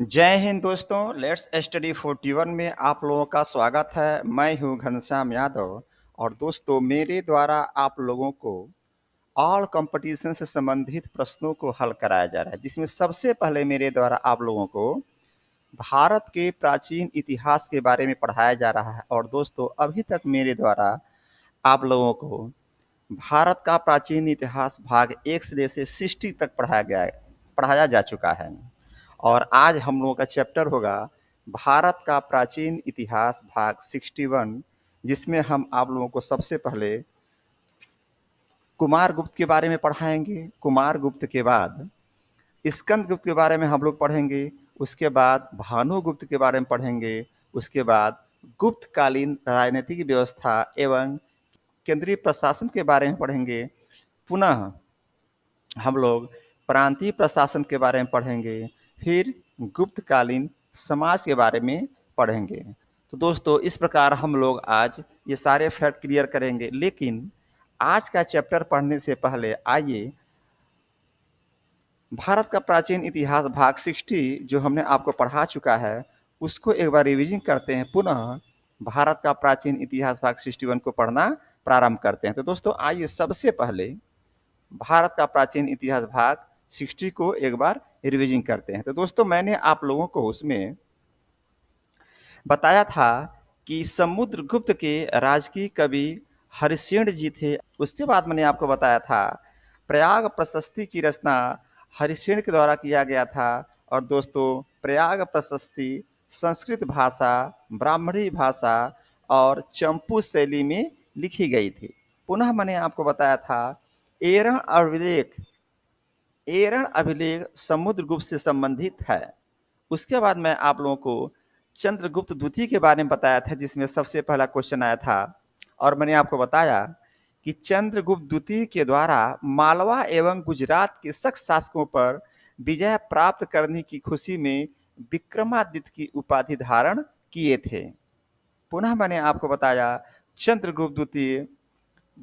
जय हिंद दोस्तों। Let's study 41 में आप लोगों का स्वागत है। मैं हूं घनश्याम यादव और दोस्तों मेरे द्वारा आप लोगों को ऑल कंपटीशन से संबंधित प्रश्नों को हल कराया जा रहा है, जिसमें सबसे पहले मेरे द्वारा आप लोगों को भारत के प्राचीन इतिहास के बारे में पढ़ाया जा रहा है। और दोस्तों अभी तक मेरे द्वारा आप लोगों को भारत का प्राचीन इतिहास भाग 1 से लेकर 60 तक पढ़ाया जा चुका है। और आज हम लोगों का चैप्टर होगा भारत का प्राचीन इतिहास भाग 61, जिसमें हम आप लोगों को सबसे पहले कुमार गुप्त के बारे में पढ़ाएंगे। कुमार गुप्त के बाद स्कंद गुप्त के बारे में हम लोग पढ़ेंगे। उसके बाद भानुगुप्त के बारे में पढ़ेंगे। उसके बाद गुप्तकालीन राजनीतिक व्यवस्था एवं केंद्रीय प्रशासन के बारे में पढ़ेंगे। पुनः हम लोग प्रांतीय प्रशासन के बारे में पढ़ेंगे। फिर गुप्तकालीन समाज के बारे में पढ़ेंगे। तो दोस्तों इस प्रकार हम लोग आज ये सारे फैक्ट क्लियर करेंगे। लेकिन आज का चैप्टर पढ़ने से पहले आइए भारत का प्राचीन इतिहास भाग 60 जो हमने आपको पढ़ा चुका है उसको एक बार रिवीजन करते हैं। पुनः भारत का प्राचीन इतिहास भाग 61 को पढ़ना प्रारंभ करते हैं। तो दोस्तों आइए सबसे पहले भारत का प्राचीन इतिहास भाग 60 को एक बार रिवीजन करते हैं। तो दोस्तों मैंने आप लोगों को उसमें बताया था कि समुद्रगुप्त के राजकीय कवि हरिश्चंद्र जी थे। उसके बाद मैंने आपको बताया था प्रयाग प्रशस्ति की रचना हरिश्चंद्र के द्वारा किया गया था। और दोस्तों प्रयाग प्रशस्ति संस्कृत भाषा, ब्राह्मणी भाषा और चंपू शैली में लिखी गई थी। पुनः मैंने आपको बताया था एरण अभिलेख समुद्रगुप्त से संबंधित है। उसके बाद मैं आप लोगों को चंद्रगुप्त द्वितीय के बारे में बताया था, जिसमें सबसे पहला क्वेश्चन आया था। और मैंने आपको बताया कि चंद्रगुप्त द्वितीय के द्वारा मालवा एवं गुजरात के शक शासकों पर विजय प्राप्त करने की खुशी में विक्रमादित्य की उपाधि धारण किए थे। पुनः मैंने आपको बताया चंद्रगुप्त द्वितीय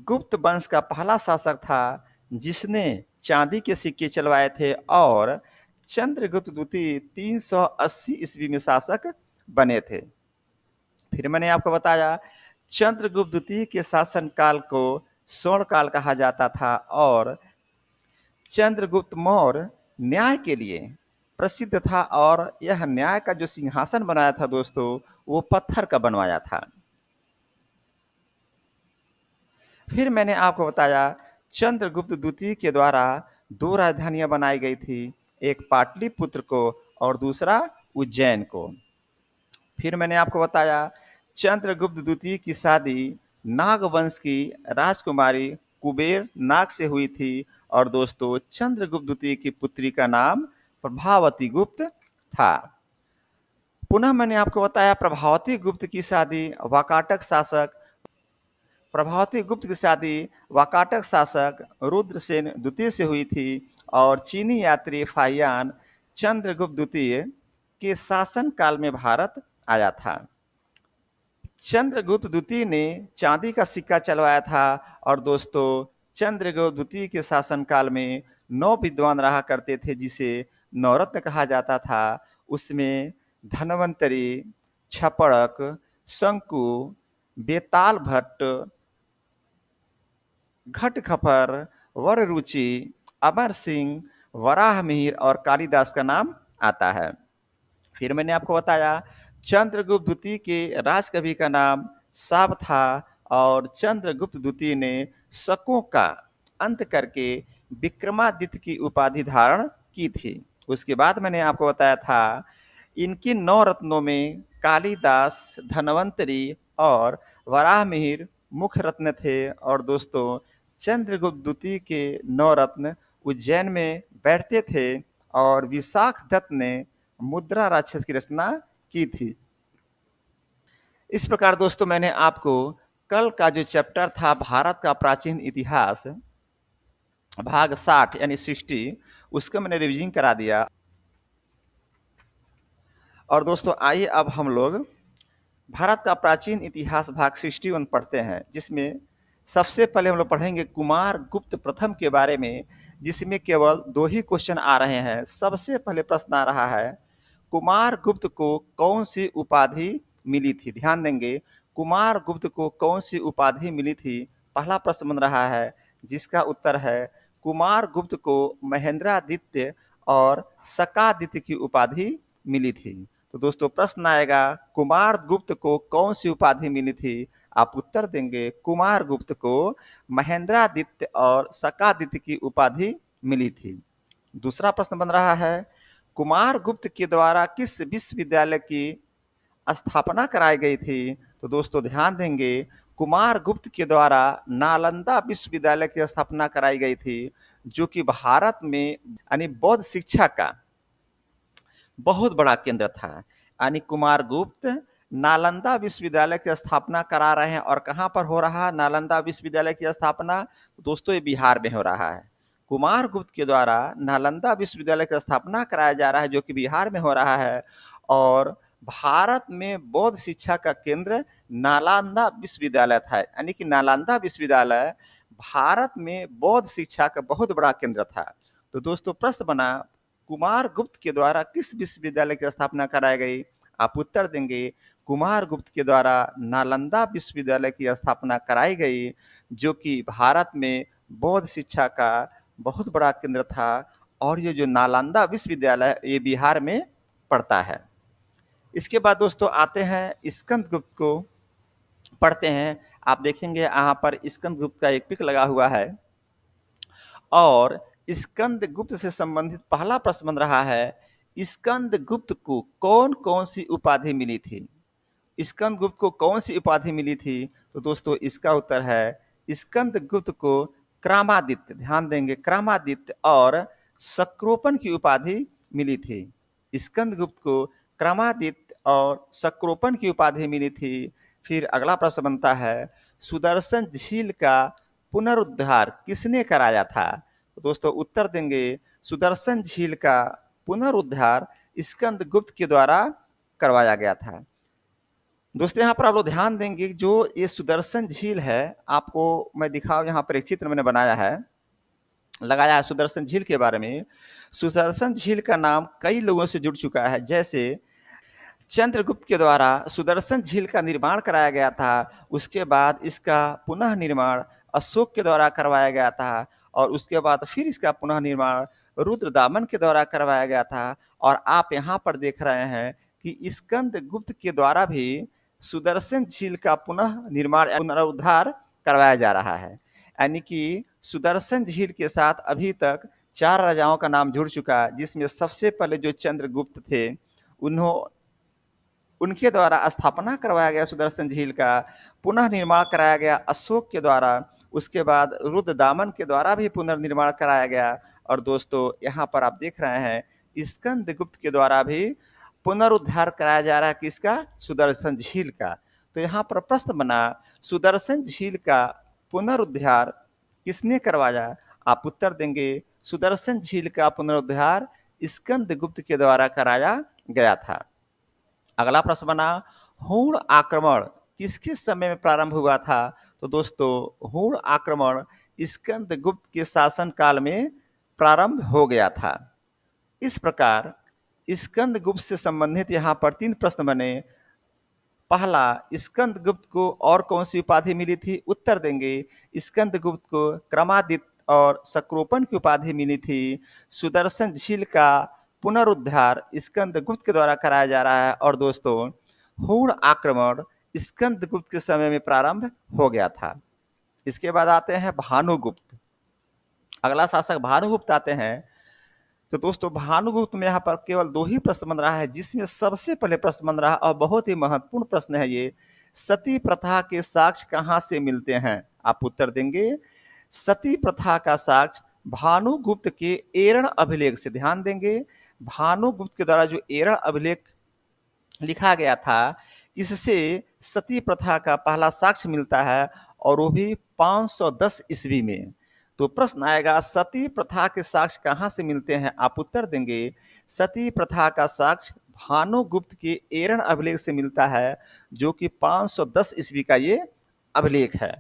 गुप्त वंश का पहला शासक था जिसने चांदी के सिक्के चलवाए थे। और चंद्रगुप्त द्वितीय 380 ईस्वी में शासक बने थे। फिर मैंने आपको बताया चंद्रगुप्त द्वितीय के शासनकाल को स्वर्णकाल कहा जाता था। और चंद्रगुप्त मौर्य न्याय के लिए प्रसिद्ध था और यह न्याय का जो सिंहासन बनाया था दोस्तों वो पत्थर का बनवाया था। फिर मैंने आपको बताया चंद्रगुप्त द्वितीय के द्वारा 2 राजधानियां बनाई गई थी, एक पाटलिपुत्र को और दूसरा उज्जैन को। फिर मैंने आपको बताया चंद्रगुप्त द्वितीय की शादी नागवंश की राजकुमारी कुबेर नाग से हुई थी। और दोस्तों चंद्रगुप्त द्वितीय की पुत्री का नाम प्रभावती गुप्त था। पुनः मैंने आपको बताया प्रभावती गुप्त की शादी वाकाटक शासक रुद्रसेन द्वितीय से हुई थी। और चीनी यात्री फाहियान चंद्रगुप्त द्वितीय के शासन काल में भारत आया था। चंद्रगुप्त द्वितीय ने चांदी का सिक्का चलवाया था। और दोस्तों चंद्रगुप्त द्वितीय के शासनकाल में 9 विद्वान रहा करते थे जिसे नवरत्न कहा जाता था। उसमें धन्वंतरी, छपड़क, शंकु, बेताल भट्ट, घटखपर, वररुचि, अमर सिंह, वराहमिहिर और कालिदास का नाम आता है। फिर मैंने आपको बताया चंद्रगुप्त द्वितीय के राजकवि का नाम साब था। और चंद्रगुप्त द्वितीय ने शकों का अंत करके विक्रमादित्य की उपाधि धारण की थी। उसके बाद मैंने आपको बताया था इनकी 9 रत्नों में कालिदास, धन्वंतरी और वराहमिहिर मुख्य रत्न थे। और दोस्तों चंद्रगुप्त द्वितीय के 9 रत्न उज्जैन में बैठते थे और विशाख दत्त ने मुद्रा राक्षस की रचना की थी। इस प्रकार दोस्तों मैंने आपको कल का जो चैप्टर था भारत का प्राचीन इतिहास भाग 60 यानी 60 उसका मैंने रिवीजन करा दिया। और दोस्तों आइए अब हम लोग भारत का प्राचीन इतिहास भाग 61 पढ़ते हैं, जिसमें सबसे पहले हम लोग पढ़ेंगे कुमार गुप्त प्रथम के बारे में, जिसमें केवल 2 ही क्वेश्चन आ रहे हैं। सबसे पहले प्रश्न आ रहा है कुमारगुप्त को कौन सी उपाधि मिली थी? ध्यान देंगे, कुमारगुप्त को कौन सी उपाधि मिली थी? पहला प्रश्न बन रहा है, जिसका उत्तर है कुमारगुप्त को महेंद्रादित्य और शकादित्य की उपाधि मिली थी। तो दोस्तों प्रश्न आएगा, कुमारगुप्त को कौन सी उपाधि मिली थी? आप उत्तर देंगे, कुमारगुप्त को महेंद्रादित्य और शकादित्य की उपाधि मिली थी। दूसरा प्रश्न बन रहा है, कुमारगुप्त के द्वारा किस विश्वविद्यालय की स्थापना कराई गई थी? तो दोस्तों ध्यान देंगे, कुमारगुप्त के द्वारा नालंदा विश्वविद्यालय की स्थापना कराई गई थी, जो कि भारत में यानी बौद्ध शिक्षा का बहुत बड़ा केंद्र था। यानी कुमारगुप्त नालंदा विश्वविद्यालय की स्थापना करा रहे हैं, और कहाँ पर हो रहा है नालंदा विश्वविद्यालय की स्थापना? दोस्तों ये बिहार में हो रहा है। कुमारगुप्त के द्वारा नालंदा विश्वविद्यालय की स्थापना कराया जा रहा है, जो कि बिहार में हो रहा है, और भारत में बौद्ध शिक्षा का केंद्र नालंदा विश्वविद्यालय था। यानी कि नालंदा विश्वविद्यालय भारत में बौद्ध शिक्षा का बहुत बड़ा केंद्र था। तो दोस्तों प्रश्न बना, कुमारगुप्त के द्वारा किस विश्वविद्यालय की स्थापना कराई गई? आप उत्तर देंगे, कुमारगुप्त के द्वारा नालंदा विश्वविद्यालय की स्थापना कराई गई, जो कि भारत में बौद्ध शिक्षा का बहुत बड़ा केंद्र था, और ये जो नालंदा विश्वविद्यालय ये बिहार में पड़ता है। इसके बाद दोस्तों आते हैं स्कंदगुप्त को पढ़ते हैं। आप देखेंगे यहाँ पर स्कंदगुप्त का एक पिक लगा हुआ है, और स्कंदगुप्त से संबंधित पहला प्रश्न बन रहा है, स्कंदगुप्त को कौन कौन सी उपाधि मिली थी? स्कंदगुप्त को कौन सी उपाधि मिली थी? तो दोस्तों इसका उत्तर है, स्कंदगुप्त को क्रमादित्य, ध्यान देंगे, क्रमादित्य और सक्रोपन की उपाधि मिली थी। स्कंदगुप्त को क्रमादित्य और सक्रोपन की उपाधि मिली थी। फिर अगला प्रश्न बनता है, सुदर्शन झील का पुनरुद्धार किसने कराया था? तो दोस्तों उत्तर देंगे, सुदर्शन झील का पुनरुद्धार स्कंदगुप्त के द्वारा करवाया गया था। दोस्तों यहाँ पर आप लोग ध्यान देंगे, जो ये सुदर्शन झील है, आपको मैं दिखाऊं, यहाँ पर एक चित्र मैंने बनाया है, लगाया है सुदर्शन झील के बारे में। सुदर्शन झील का नाम कई लोगों से जुड़ चुका है, जैसे चंद्रगुप्त के द्वारा सुदर्शन झील का निर्माण कराया गया था। उसके बाद इसका पुनः निर्माण अशोक के द्वारा करवाया गया था, और उसके बाद फिर इसका पुनः निर्माण रुद्रदामन के द्वारा करवाया गया था। और आप यहाँ पर देख रहे हैं कि स्कंदगुप्त के द्वारा भी सुदर्शन झील का पुनः निर्माण पुनरुद्धार करवाया जा रहा है। यानी कि सुदर्शन झील के साथ अभी तक 4 राजाओं का नाम जुड़ चुका है, जिसमें सबसे पहले जो चंद्रगुप्त थे, उनके द्वारा स्थापना करवाया गया सुदर्शन झील का, पुनः निर्माण कराया गया अशोक के द्वारा, उसके बाद रुद्रदामन के द्वारा भी पुनर्निर्माण कराया गया, और दोस्तों यहाँ पर आप देख रहे हैं स्कंदगुप्त के द्वारा भी पुनरुद्धार कराया जा रहा है किसका? सुदर्शन झील का। तो यहाँ पर प्रश्न बना, सुदर्शन झील का पुनरुद्धार किसने करवाया? आप उत्तर देंगे, सुदर्शन झील का पुनरुद्धार स्कंदगुप्त के द्वारा कराया गया था। अगला प्रश्न बना, हूण आक्रमण किसके समय में प्रारंभ हुआ था? तो दोस्तों हूण आक्रमण स्कंदगुप्त के शासन काल में प्रारंभ हो गया था। इस प्रकार स्कंदगुप्त से संबंधित यहाँ पर 3 प्रश्न बने। पहला, स्कंदगुप्त को और कौन सी उपाधि मिली थी? उत्तर देंगे, स्कंदगुप्त को क्रमादित्य और सक्रोपन की उपाधि मिली थी। सुदर्शन झील का पुनरुद्धार स्कंदगुप्त के द्वारा कराया जा रहा है, और दोस्तों हूण आक्रमण स्कंदगुप्त के समय में प्रारंभ हो गया था। इसके बाद आते हैं भानुगुप्त। अगला शासक भानुगुप्त आते हैं। तो दोस्तों भानुगुप्त में यहाँ पर केवल 2 ही प्रश्न बन रहा है, जिसमें सबसे पहले प्रश्न बन रहा है, और बहुत ही महत्वपूर्ण प्रश्न है ये, सती प्रथा के साक्ष्य कहाँ से मिलते हैं? आप उत्तर देंगे, सती प्रथा का साक्ष्य भानुगुप्त के एरण अभिलेख से। ध्यान देंगे, भानुगुप्त के द्वारा जो एरण अभिलेख लिखा गया था, इससे सती प्रथा का पहला साक्ष्य मिलता है, और वो भी 510 ईस्वी में। तो प्रश्न आएगा, सती प्रथा के साक्ष्य कहाँ से मिलते हैं? आप उत्तर देंगे, सती प्रथा का साक्ष्य भानुगुप्त के एरण अभिलेख से मिलता है, जो कि 510 ईस्वी का ये अभिलेख है।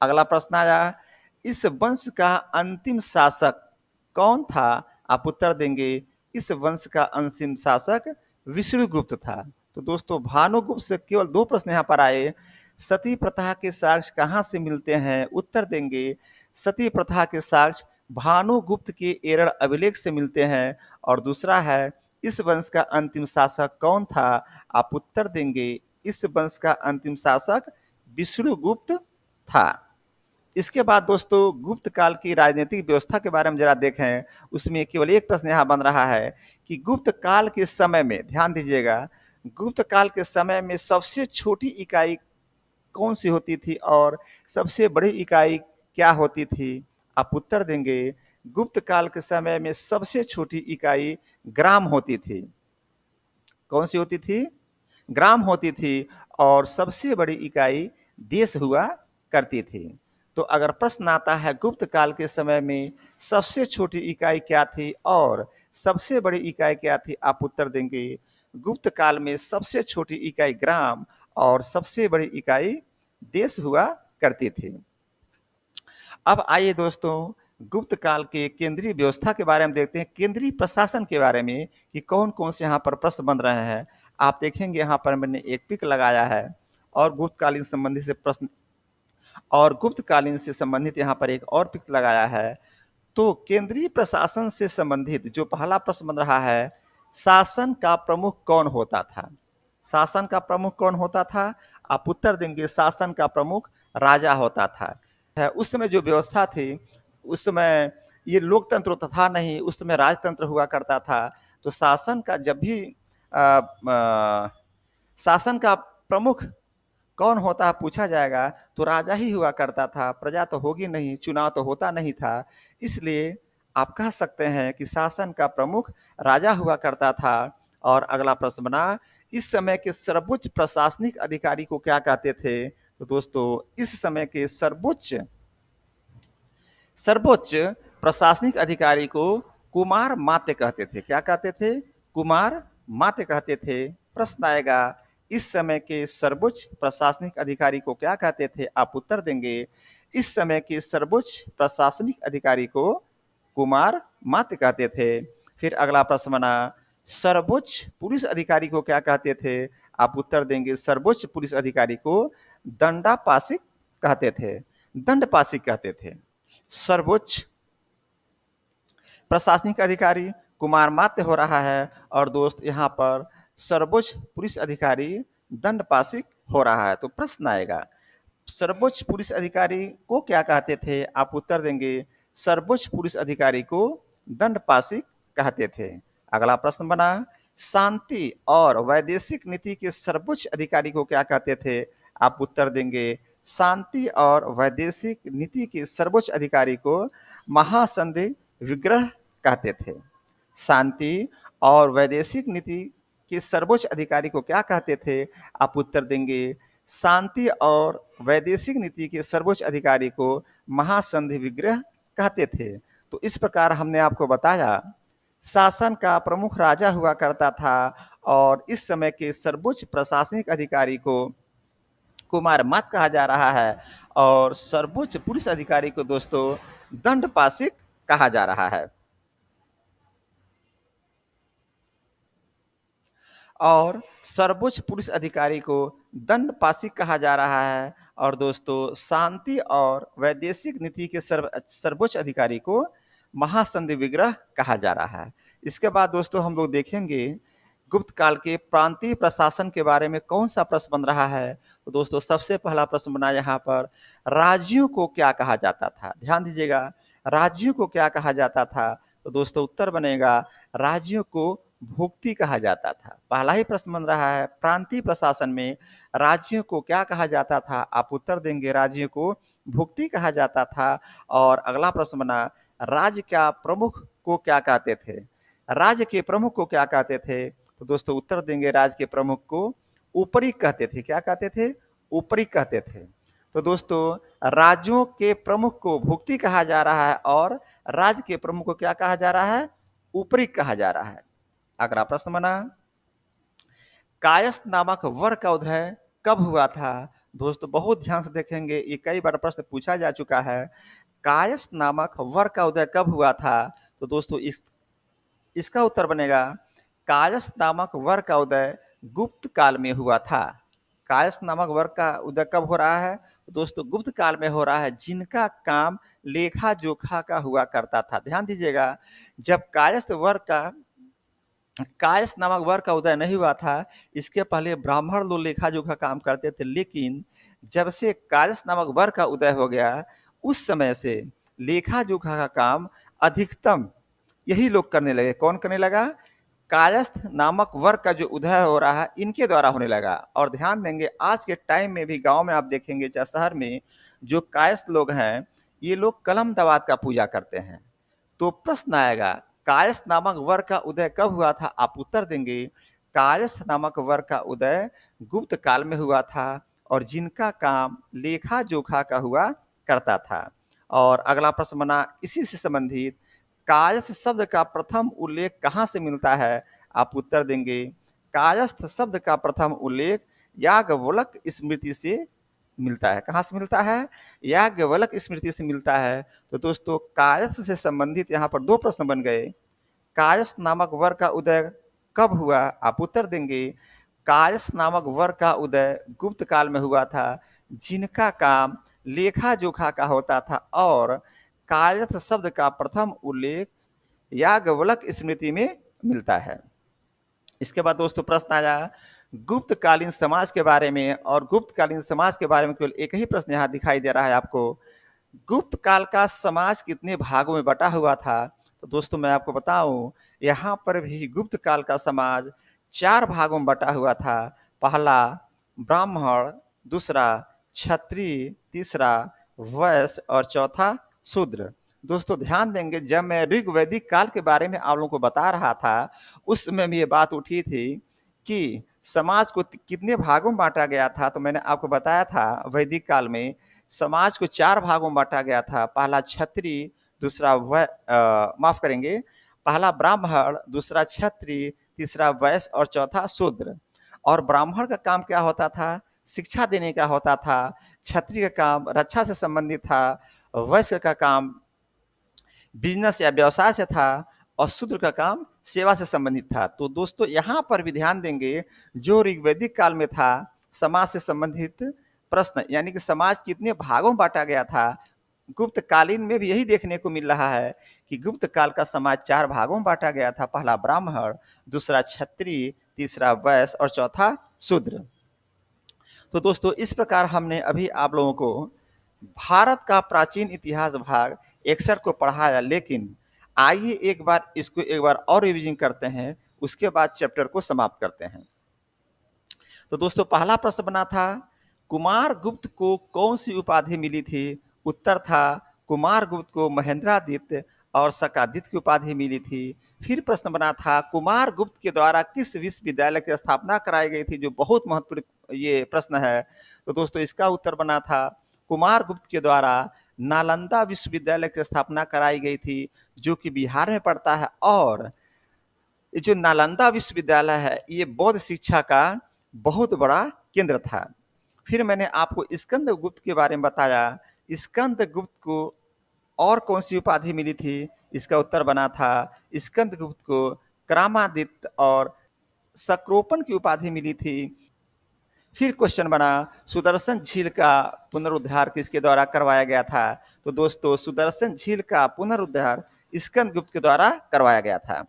अगला प्रश्न आया, इस वंश का अंतिम शासक कौन था? आप उत्तर देंगे, इस वंश का अंतिम शासक विष्णुगुप्त था। तो दोस्तों भानुगुप्त से केवल 2 प्रश्न यहाँ पर आए। सती प्रथा के साक्ष्य कहाँ से मिलते हैं? उत्तर देंगे सती प्रथा के साक्ष्य भानुगुप्त के एरड़ अभिलेख से मिलते हैं। और दूसरा है इस वंश का अंतिम शासक कौन था? आप उत्तर देंगे इस वंश का अंतिम शासक विष्णुगुप्त था। इसके बाद दोस्तों गुप्त काल की राजनीतिक व्यवस्था के बारे में जरा देखें। उसमें केवल एक प्रश्न यहाँ बन रहा है कि गुप्त काल के समय में, ध्यान दीजिएगा, गुप्त काल के समय में सबसे छोटी इकाई कौन सी होती थी और सबसे बड़ी इकाई क्या होती थी? आप उत्तर देंगे गुप्त काल के समय में सबसे छोटी इकाई ग्राम होती थी। कौन सी होती थी? ग्राम होती थी। और सबसे बड़ी इकाई देश हुआ करती थी। तो अगर प्रश्न आता है गुप्त काल के समय में सबसे छोटी इकाई क्या थी और सबसे बड़ी इकाई क्या थी? आप उत्तर देंगे गुप्त काल में सबसे छोटी इकाई ग्राम और सबसे बड़ी इकाई देश हुआ करती थी। अब आइए दोस्तों गुप्त काल के केंद्रीय व्यवस्था के बारे में देखते हैं, केंद्रीय प्रशासन के बारे में कि कौन-कौन से यहाँ पर प्रश्न बन रहे हैं। आप देखेंगे यहाँ पर मैंने एक पिक लगाया है और गुप्तकालीन संबंधित से प्रश्न और गुप्तकालीन से संबंधित यहाँ पर एक और पिक लगाया है। तो केंद्रीय प्रशासन से संबंधित जो पहला प्रश्न बन रहा है, शासन का प्रमुख कौन होता था? शासन का प्रमुख कौन होता था? आप उत्तर देंगे शासन का प्रमुख राजा होता था। उस समय जो व्यवस्था थी, उस समय ये लोकतंत्र तो था नहीं, उस समय राजतंत्र हुआ करता था। तो शासन का जब भी शासन का प्रमुख कौन होता है पूछा जाएगा तो राजा ही हुआ करता था, प्रजा तो होगी नहीं, चुनाव तो होता नहीं था। इसलिए आप कह सकते हैं कि शासन का प्रमुख राजा हुआ करता था। और अगला प्रश्न बना, इस समय के सर्वोच्च प्रशासनिक अधिकारी को क्या कहते थे? तो दोस्तों इस समय के सर्वोच्च सर्वोच्च प्रशासनिक अधिकारी को कुमार मात्य कहते थे। क्या कहते थे? कुमार मात्य कहते थे। प्रश्न आएगा इस समय के सर्वोच्च प्रशासनिक अधिकारी को क्या कहते थे? आप उत्तर देंगे इस समय के सर्वोच्च प्रशासनिक अधिकारी को कुमार मात्य कहते थे। फिर अगला प्रश्न बना, सर्वोच्च पुलिस अधिकारी को क्या कहते थे? आप उत्तर देंगे सर्वोच्च पुलिस अधिकारी को दंडापासिक कहते थे, दंडपासिक कहते थे। सर्वोच्च प्रशासनिक अधिकारी कुमार मात्य हो रहा है और दोस्त यहाँ पर सर्वोच्च पुलिस अधिकारी दंडपासिक हो रहा है। तो प्रश्न आएगा सर्वोच्च पुलिस अधिकारी को क्या कहते थे? आप उत्तर देंगे सर्वोच्च पुलिस अधिकारी को दंडपासिक कहते थे। अगला प्रश्न बना, शांति और वैदेशिक नीति के सर्वोच्च अधिकारी को क्या कहते थे? आप उत्तर देंगे शांति और वैदेशिक नीति के सर्वोच्च अधिकारी को महासंधि विग्रह कहते थे। शांति और वैदेशिक नीति के सर्वोच्च अधिकारी को क्या कहते थे? आप उत्तर देंगे शांति और वैदेशिक नीति के सर्वोच्च अधिकारी को महासंधि विग्रह कहते थे। तो इस प्रकार हमने आपको बताया शासन का प्रमुख राजा हुआ करता था और इस समय के सर्वोच्च प्रशासनिक अधिकारी को कुमार मत कहा जा रहा है और सर्वोच्च पुलिस अधिकारी को दोस्तों दंडपासिक कहा जा रहा है। और सर्वोच्च पुलिस अधिकारी को दंडपासिक कहा जा रहा है और दोस्तों शांति और वैदेशिक नीति के सर्वोच्च अधिकारी को महासंधि विग्रह कहा जा रहा है। इसके बाद दोस्तों हम लोग देखेंगे गुप्त काल के प्रांतीय प्रशासन के बारे में कौन सा प्रश्न बन रहा है। तो दोस्तों सबसे पहला प्रश्न बना यहाँ पर, राज्यों को क्या कहा जाता था? ध्यान दीजिएगा, राज्यों को क्या कहा जाता था? तो दोस्तों उत्तर बनेगा राज्यों को भुक्ति कहा जाता था। पहला ही प्रश्न बन रहा है प्रांतीय प्रशासन में राज्यों को क्या कहा जाता था? आप उत्तर देंगे राज्यों को भुक्ति कहा जाता था। और अगला प्रश्न बना, राज्य का प्रमुख को क्या कहते थे? राज्य के प्रमुख को क्या कहते थे? तो दोस्तों उत्तर देंगे राज्य के प्रमुख को ऊपरी कहते थे। क्या कहते थे? ऊपरी कहते थे। तो दोस्तों राज्यों के प्रमुख को भुक्ति कहा जा रहा है और राज्य के प्रमुख को क्या कहा जा रहा है? ऊपरी कहा जा रहा है। अगला प्रश्न बना, कायस्थ नामक वर का उदय कब हुआ था? दोस्तों बहुत ध्यान से देखेंगे, ये कई बार प्रश्न पूछा जा चुका है। कायस्थ नामक वर का उदय कब हुआ था? तो दोस्तों इसका उत्तर बनेगा कायस्थ नामक वर्ग का उदय गुप्त काल में हुआ था। कायस्थ नामक वर्ग का उदय कब हो रहा है? दोस्तों गुप्त काल में हो रहा है, जिनका काम लेखा जोखा का हुआ करता था। ध्यान दीजिएगा, जब कायस्थ नामक वर्ग का उदय नहीं हुआ था, इसके पहले ब्राह्मण लोग लेखा जोखा काम करते थे, लेकिन जब से कायस्थ नामक वर्ग का उदय हो गया, उस समय से लेखा जोखा का काम अधिकतम यही लोग करने लगे। कौन करने लगा? कायस्थ नामक वर्ग का जो उदय हो रहा है, इनके द्वारा होने लगा। और ध्यान देंगे, आज के टाइम में भी गांव में आप देखेंगे, चाहे शहर में, जो कायस्थ लोग हैं, ये लोग कलम दवात का पूजा करते हैं। तो प्रश्न आएगा, कायस्थ नामक वर्ग का उदय कब हुआ था? आप उत्तर देंगे, कायस्थ नामक वर्ग का उदय गुप्त काल में हुआ था, और जिनका काम लेखा जोखा का हुआ करता था। और अगला प्रश्न बना इसी से संबंधित, कायस्थ शब्द का प्रथम उल्लेख कहाँ से मिलता है? आप उत्तर देंगे, कायस्थ शब्द का प्रथम उल्लेख याज्ञवल्क्य स्मृति से मिलता है। कहाँ से मिलता है? याज्ञवल्क्य स्मृति से मिलता है। तो दोस्तों कायस्थ से संबंधित यहाँ पर दो प्रश्न बन गए। कायस्थ नामक वर्ग का उदय कब हुआ? आप उत्तर देंगे, कायस्थ नामक वर्ग का उदय गुप्त काल में हुआ था, जिनका काम लेखा जोखा का होता था, और कायस्थ शब्द का प्रथम उल्लेख याज्ञवल्क्य स्मृति में मिलता है। इसके बाद दोस्तों प्रश्न आया गुप्तकालीन समाज के बारे में, और गुप्तकालीन समाज के बारे में केवल एक ही प्रश्न यहाँ दिखाई दे रहा है आपको। गुप्त काल का समाज कितने भागों में बटा हुआ था? तो दोस्तों मैं आपको बताऊं, यहाँ पर भी गुप्त काल का समाज 4 भागों में बटा हुआ था। पहला ब्राह्मण, दूसरा क्षत्रिय, तीसरा वैश्य, और चौथा शूद्र। दोस्तों ध्यान देंगे, जब मैं ऋग्वैदिक काल के बारे में आप लोगों को बता रहा था, उस समय में ये बात उठी थी कि समाज को कितने भागों में बांटा गया था। तो मैंने आपको बताया था, वैदिक काल में समाज को 4 भागों में बांटा गया था। पहला क्षत्रिय, दूसरा माफ करेंगे, पहला ब्राह्मण, दूसरा क्षत्रिय, तीसरा वैश्य, और चौथा शूद्र। और ब्राह्मण का काम क्या होता था? शिक्षा देने का होता था। क्षत्रिय का काम रक्षा से संबंधित था। वैश्य का काम बिजनेस या व्यवसाय से था, और शूद्र का काम सेवा से संबंधित था। तो दोस्तों यहाँ पर भी ध्यान देंगे, जो ऋग्वैदिक काल में था समाज से संबंधित प्रश्न, यानी कि समाज कितने भागों में बांटा गया था, गुप्त कालीन में भी यही देखने को मिल रहा है कि गुप्त काल का समाज 4 भागों में बांटा गया था। पहला ब्राह्मण, दूसरा क्षत्रिय, तीसरा वैश्य, और चौथा शूद्र। तो दोस्तों इस प्रकार हमने अभी आप लोगों को भारत का प्राचीन इतिहास भाग 61 को पढ़ाया, लेकिन आइए एक बार और रिवीजन करते हैं, उसके बाद चैप्टर को समाप्त करते हैं। तो दोस्तों पहला प्रश्न बना था, कुमार गुप्त को कौन सी उपाधि मिली थी? उत्तर था, कुमार गुप्त को महेंद्रादित्य और शकादित्य की उपाधि मिली थी। फिर प्रश्न बना था, कुमार गुप्त के द्वारा किस विश्वविद्यालय की स्थापना कराई गई थी? जो बहुत महत्वपूर्ण ये प्रश्न है। तो दोस्तों इसका उत्तर बना था, कुमार गुप्त के द्वारा नालंदा विश्वविद्यालय की स्थापना कराई गई थी, जो कि बिहार में पड़ता है। और ये जो नालंदा विश्वविद्यालय है, ये बौद्ध शिक्षा का बहुत बड़ा केंद्र था। फिर मैंने आपको स्कंदगुप्त के बारे में बताया, स्कंदगुप्त को और कौन सी उपाधि मिली थी? इसका उत्तर बना था, स्कंदगुप्त को क्रमादित्य और सक्रोपन की उपाधि मिली थी। फिर क्वेश्चन बना, सुदर्शन झील का पुनरुद्धार किसके द्वारा करवाया गया था? तो दोस्तों सुदर्शन झील का पुनरुद्धार स्कंदगुप्त के द्वारा करवाया गया था।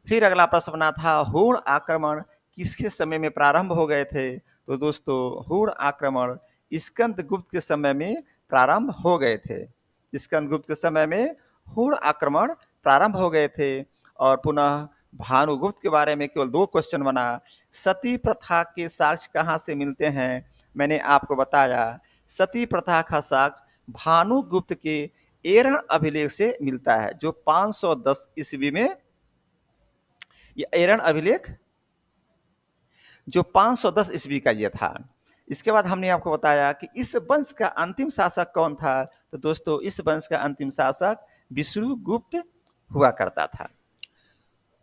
फिर अगला प्रश्न बना था, हूण आक्रमण किसके समय में प्रारंभ हो गए थे? तो दोस्तों हूण आक्रमण स्कंदगुप्त के समय में प्रारंभ हो गए थे। स्कंदगुप्त के समय में हूण आक्रमण प्रारंभ हो गए थे। और पुनः भानुगुप्त के बारे में केवल 2 क्वेश्चन बना। सती प्रथा के साक्ष्य कहाँ से मिलते हैं? मैंने आपको बताया, सती प्रथा का साक्ष्य भानुगुप्त के एरण अभिलेख से मिलता है, जो 510 ईस्वी में, ये एरण अभिलेख जो 510 ईस्वी का ये था। इसके बाद हमने आपको बताया कि इस वंश का अंतिम शासक कौन था? तो दोस्तों इस वंश का अंतिम शासक विष्णुगुप्त हुआ करता था।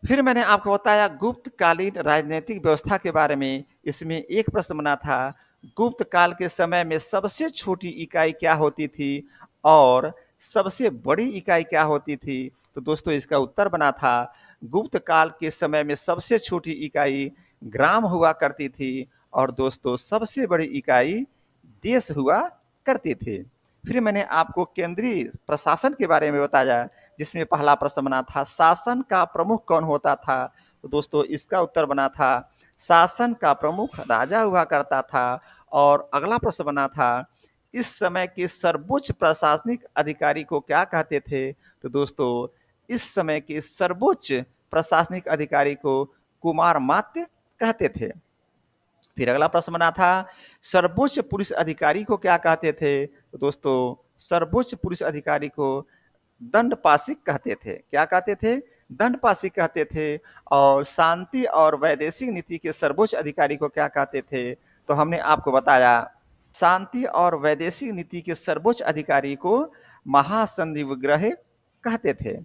फिर मैंने आपको बताया गुप्त कालीन राजनीतिक व्यवस्था के बारे में। इसमें एक प्रश्न बना था, गुप्त काल के समय में सबसे छोटी इकाई क्या होती थी? और सबसे बड़ी इकाई क्या होती थी? तो दोस्तों इसका उत्तर बना था गुप्त काल के समय में सबसे छोटी इकाई ग्राम हुआ करती थी और दोस्तों सबसे बड़ी इकाई देश हुआ करती थी। फिर मैंने आपको केंद्रीय प्रशासन के बारे में बताया, जिसमें पहला प्रश्न बना था शासन का प्रमुख कौन होता था? तो दोस्तों इसका उत्तर बना था शासन का प्रमुख राजा हुआ करता था। और अगला प्रश्न बना था इस समय के सर्वोच्च प्रशासनिक अधिकारी को क्या कहते थे? तो दोस्तों इस समय के सर्वोच्च प्रशासनिक अधिकारी को कुमारमात्य कहते थे। फिर अगला प्रश्न बना था सर्वोच्च पुलिस अधिकारी को क्या कहते थे? तो दोस्तों सर्वोच्च पुलिस अधिकारी को दंडपाशिक कहते थे। क्या कहते थे? दंडपाशिक कहते थे। और शांति और वैदेशिक नीति के सर्वोच्च अधिकारी को क्या कहते थे? तो हमने आपको बताया शांति और वैदेशिक नीति के सर्वोच्च अधिकारी को महासंधिविग्रह कहते थे।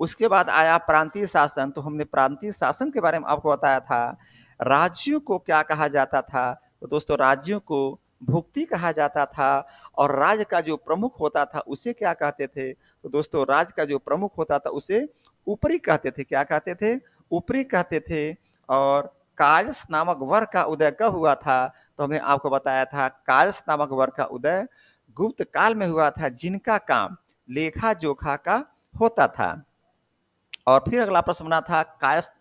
उसके बाद आया प्रांतीय शासन, तो हमने प्रांतीय शासन के बारे में आपको बताया था। राज्यों को क्या कहा जाता था? तो दोस्तों राज्यों को भुक्ति कहा जाता था। और राज्य का जो प्रमुख होता था उसे क्या कहते थे? तो दोस्तों राज्य का जो प्रमुख होता था उसे ऊपरी कहते थे। क्या कहते थे? ऊपरी कहते थे। और कायस नामक वर्ग का उदय कब हुआ था? तो हमने आपको बताया था कायस नामक वर्ग का उदय गुप्त काल में हुआ था, जिनका काम लेखा जोखा का होता था। और फिर अगला प्रश्न बना था कायस्थ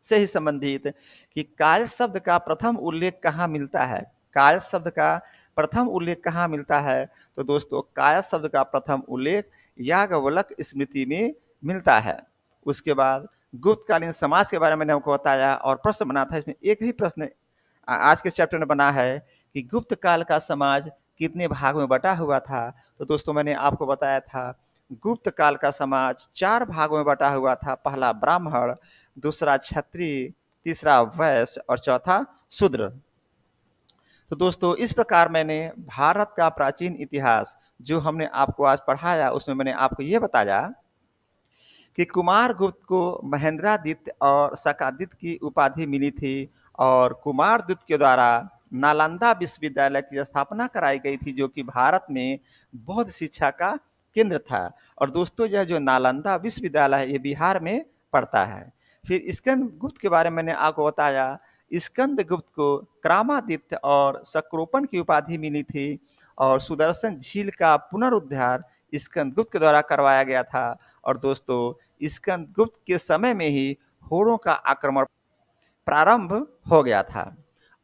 से ही संबंधित कि कायस्थ शब्द का प्रथम उल्लेख कहाँ मिलता है? कायस्थ शब्द का प्रथम उल्लेख कहाँ मिलता है? तो दोस्तों कायस्थ शब्द का प्रथम उल्लेख याज्ञवल्क्य स्मृति में मिलता है। उसके बाद गुप्तकालीन समाज के बारे में मैंने आपको बताया और प्रश्न बना था, इसमें एक ही प्रश्न आज के चैप्टर में बना है कि गुप्त काल का समाज कितने भाग में बटा हुआ था? तो दोस्तों मैंने आपको बताया था गुप्त काल का समाज 4 भागों में बटा हुआ था। पहला ब्राह्मण, दूसरा क्षत्रिय, तीसरा वैश्य और चौथा शूद्र। तो दोस्तों इस प्रकार मैंने भारत का प्राचीन इतिहास जो हमने आपको आज पढ़ाया उसमें मैंने आपको ये बताया कि कुमारगुप्त को महेंद्रादित्य और शकादित्य की उपाधि मिली थी और कुमारगुप्त के द्वारा नालंदा विश्वविद्यालय की स्थापना कराई गई थी, जो कि भारत में बौद्ध शिक्षा का केंद्र था। और दोस्तों यह जो नालंदा विश्वविद्यालय है ये बिहार में पड़ता है। फिर स्कंद गुप्त के बारे में मैंने आपको बताया, स्कंद गुप्त को क्रमादित्य और सक्रोपन की उपाधि मिली थी और सुदर्शन झील का पुनरुद्धार स्कंदगुप्त के द्वारा करवाया गया था। और दोस्तों स्कंदगुप्त के समय में ही होड़ों का आक्रमण प्रारंभ हो गया था।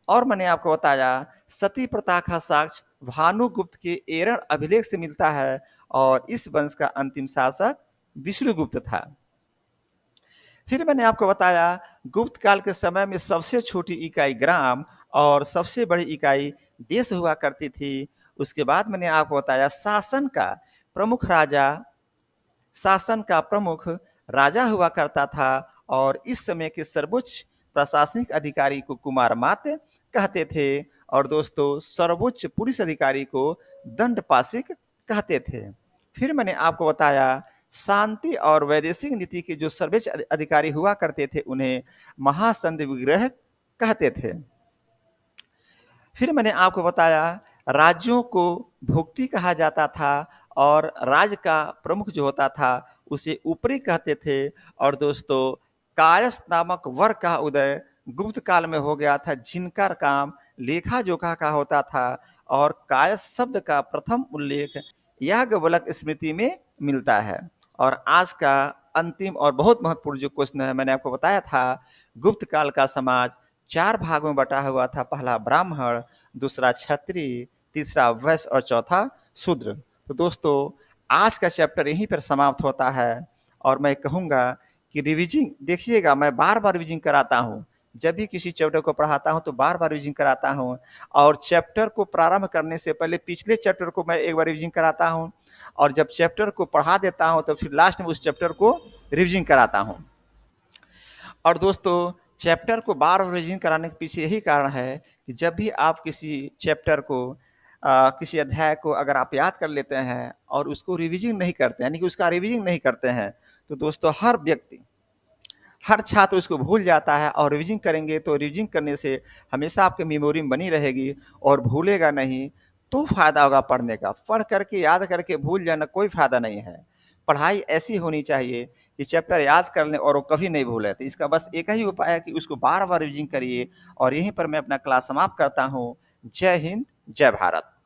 और मैंने आपको बताया सती प्रथा का साक्ष्य भानुगुप्त के एरण अभिलेख से मिलता है और इस वंश का अंतिम शासक विष्णुगुप्त था। फिर मैंने आपको बताया गुप्त काल के समय में सबसे छोटी इकाई ग्राम और सबसे बड़ी इकाई देश हुआ करती थी। उसके बाद मैंने आपको बताया शासन का प्रमुख राजा हुआ करता था और इस समय के सर्वोच्च प्रशासनिक अधिकारी को कुमारमात्य कहते थे। और दोस्तों सर्वोच्च पुलिस अधिकारी को दंडपाशिक कहते थे। फिर मैंने आपको बताया शांति और वैदेशिक नीति के जो सर्वोच्च अधिकारी हुआ करते थे उन्हें महासंधिविग्रह कहते थे। फिर मैंने आपको बताया राज्यों को भुक्ति कहा जाता था और राज्य का प्रमुख जो होता था उसे ऊपरी कहते थे। और दोस्तों कायस्थ नामक वर्ग का उदय गुप्त काल में हो गया था, जिनका काम लेखा जोखा का होता था। और कायस्थ शब्द का प्रथम उल्लेख याज्ञवल्क्य स्मृति में मिलता है। और आज का अंतिम और बहुत महत्वपूर्ण जो क्वेश्चन है, मैंने आपको बताया था गुप्त काल का समाज 4 भागों में बटा हुआ था। पहला ब्राह्मण, दूसरा क्षत्रिय, तीसरा वैश्य और चौथा शूद्र। तो दोस्तों आज का चैप्टर यहीं पर समाप्त होता है और मैं कहूँगा कि रिविजन देखिएगा, मैं बार बार रिविजन कराता हूँ। जब भी किसी चैप्टर को पढ़ाता हूँ तो बार बार रिविजन कराता हूँ और चैप्टर को प्रारंभ करने से पहले पिछले चैप्टर को मैं एक बार रिविजन कराता हूँ और जब चैप्टर को पढ़ा देता हूँ तो फिर लास्ट में उस चैप्टर को रिविजन कराता हूँ। और दोस्तों चैप्टर को बार बार रिविजन कराने के पीछे यही कारण है कि जब भी आप किसी चैप्टर को किसी अध्याय को अगर आप याद कर लेते हैं और उसको रिविजन नहीं करते हैं, यानी कि उसका रिविजन नहीं करते हैं, तो दोस्तों हर छात्र उसको भूल जाता है। और रिविजन करेंगे तो रिविजन करने से हमेशा आपके मेमोरी में बनी रहेगी और भूलेगा नहीं। तो फ़ायदा होगा पढ़ने का। पढ़ कर के याद करके भूल जाना कोई फ़ायदा नहीं है। पढ़ाई ऐसी होनी चाहिए कि चैप्टर याद कर लें और वो कभी नहीं भूलें। तो इसका बस एक ही उपाय है कि उसको बार-बार रिविज़न करिए और यहीं पर मैं अपना क्लास समाप्त करता हूँ। जय हिंद, जय भारत।